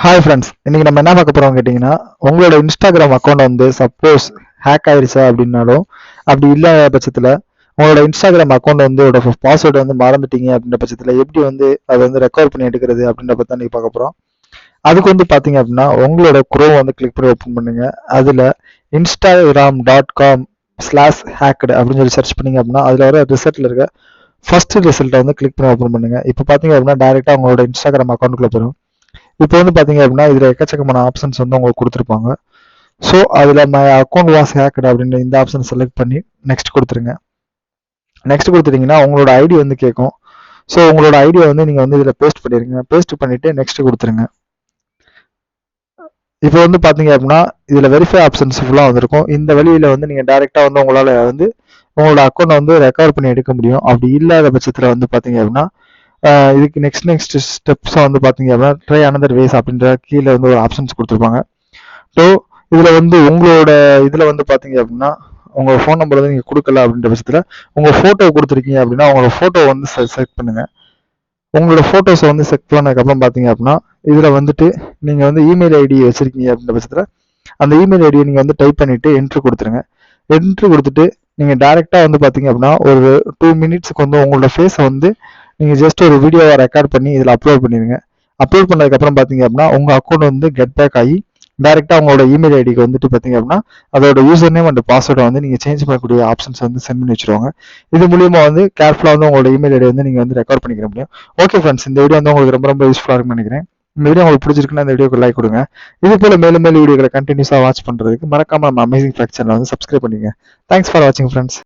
Hi friends, இன்னைக்கு நம்ம என்ன பார்க்க போறோம் கேட்டிங்கன்னா, உங்களோட இன்ஸ்டாகிராம் அக்கௌண்ட் வந்து சப்போஸ் ஹேக் ஆயிருச்சா அப்படின்னாலும், அப்படி இல்லாத பட்சத்தில் உங்களோட இன்ஸ்டாகிராம் அக்கௌண்ட் வந்து பாஸ்வேர்டு வந்து மறந்துட்டீங்க அப்படின்ற பட்சத்தில் எப்படி வந்து அதை வந்து ரெக்கவர் பண்ணி எடுக்கிறது அப்படின்ற பற்றி தான் பார்க்க போகிறோம். அதுக்கு வந்து பார்த்தீங்க அப்படின்னா, உங்களோட குரோம் வந்து கிளிக் பண்ணி ஓப்பன் பண்ணுங்க. அதில் instagram.com/hacked அப்படின்னு சொல்லி சர்ச் பண்ணீங்க அப்படின்னா, அதில் வர ரிசல்ட்டில் இருக்க ஃபர்ஸ்ட் ரிசல்ட்டை வந்து கிளிக் பண்ணி ஓப்பன் பண்ணுங்க. இப்போ பார்த்தீங்க அப்படின்னா டேரெக்டாக உங்களோட இன்ஸ்டாகிராம் அக்கௌண்ட்டுக்குள்ள போயிடும். இப்போ வந்து பார்த்தீங்க அப்படின்னா இதில் எக்கச்சக்கமான ஆப்ஷன்ஸ் வந்து உங்களுக்கு கொடுத்துருப்பாங்க. ஸோ அதில் மை அக்கௌண்ட் வாஸ் ஹேக்கட் அப்படின்னு இந்த ஆப்ஷன் செலக்ட் பண்ணி நெக்ஸ்ட் கொடுத்துருங்க. நெக்ஸ்ட் கொடுத்துட்டீங்கன்னா உங்களோட ஐடி வந்து கேட்கும். ஸோ உங்களோட ஐடியை வந்து நீங்கள் வந்து இதில் பேஸ்ட் பண்ணிடுங்க. பேஸ்ட் பண்ணிவிட்டு நெக்ஸ்ட் கொடுத்துருங்க. இப்போ வந்து பார்த்தீங்க அப்படின்னா இதில் வெரிஃபை ஆப்ஷன்ஸ் ஃபுல்லாக வந்திருக்கும். இந்த வழியில் வந்து நீங்கள் டேரெக்டாக வந்து உங்களால் வந்து உங்களோட அக்கௌண்ட்டை வந்து ரெக்கவர் பண்ணி எடுக்க முடியும். அப்படி இல்லாத பட்சத்தில் வந்து பார்த்தீங்க அப்படின்னா இதுக்கு நெக்ஸ்ட் ஸ்டெப்ஸாக வந்து பார்த்தீங்க அப்படின்னா ட்ரை அனதர் வேஸ் அப்படின்ற கீழே வந்து ஒரு ஆப்ஷன்ஸ் கொடுத்துருப்பாங்க. ஸோ இதில் வந்து உங்களோட இதில் வந்து பார்த்தீங்க அப்படின்னா உங்கள் ஃபோன் நம்பர் வந்து நீங்கள் கொடுக்கல அப்படின்ற பட்சத்தில் உங்கள் ஃபோட்டோ கொடுத்துருக்கீங்க அப்படின்னா உங்களோட ஃபோட்டோ வந்து செலக்ட் பண்ணுங்கள். உங்களோட ஃபோட்டோஸை வந்து செலக்ட் பண்ணதுக்கப்புறம் பார்த்தீங்க அப்படின்னா இதில் வந்துட்டு நீங்கள் வந்து இமெயில் ஐடி வச்சுருக்கீங்க அப்படின்ற பட்சத்தில் அந்த இமெயில் ஐடியை நீங்கள் வந்து டைப் பண்ணிவிட்டு என்ட்ரு கொடுத்துருங்க. என்ட்ரு கொடுத்துட்டு நீங்கள் டேரெக்டாக வந்து பார்த்தீங்க அப்படின்னா ஒரு 2 மினிட்ஸுக்கு வந்து உங்களோட ஃபேஸை வந்து நீங்கள் ஜஸ்ட் ஒரு வீடியோவை ரெக்கார்ட் பண்ணி இதில் அப்லோட் பண்ணிடுங்க. அப்லோட் பண்ணதுக்கப்புறம் பார்த்தீங்க அப்படின்னா உங்கள் அக்கௌண்ட் வந்து கெட் பேக் ஆகி டேரெக்டாக உங்களோட இமெயில் ஐடிக்கு வந்துட்டு பார்த்தீங்க அப்படின்னா அதோட யூசர் நேம் அண்ட் பாஸ்வேர்டை வந்து நீங்கள் சேஞ்ச் பண்ணக்கூடிய ஆப்ஷன்ஸ் வந்து சென்ட் பண்ணி வச்சுருவாங்க. இது மூலியமாக வந்து கேர்ஃபுல்லாக வந்து உங்களோட இமெயில் ஐடி வந்து நீங்கள் வந்து ரெக்கார்ட் பண்ணிக்க முடியும். ஓகே ஃப்ரெண்ட்ஸ், இந்த வீடியோ வந்து உங்களுக்கு ரொம்ப யூஸ்ஃபுல்லாக இருக்குன்னு நினைக்கிறேன். இந்த வீடியோ உங்களுக்கு பிடிச்சிருக்குன்னா இந்த வீடியோக்கு லைக் கொடுங்க. இது போல மேலும் வீடியோக்களை கண்டினியூஸாக வாட்ச் பண்ணுறதுக்கு மறக்காம நம்ம அமேசிங் ஃபேக்ட் சேனலை வந்து சப்ஸ்கிரைப் பண்ணிங்க. தேங்க்ஸ் ஃபார் வாட்சிங் ஃப்ரெண்ட்ஸ்.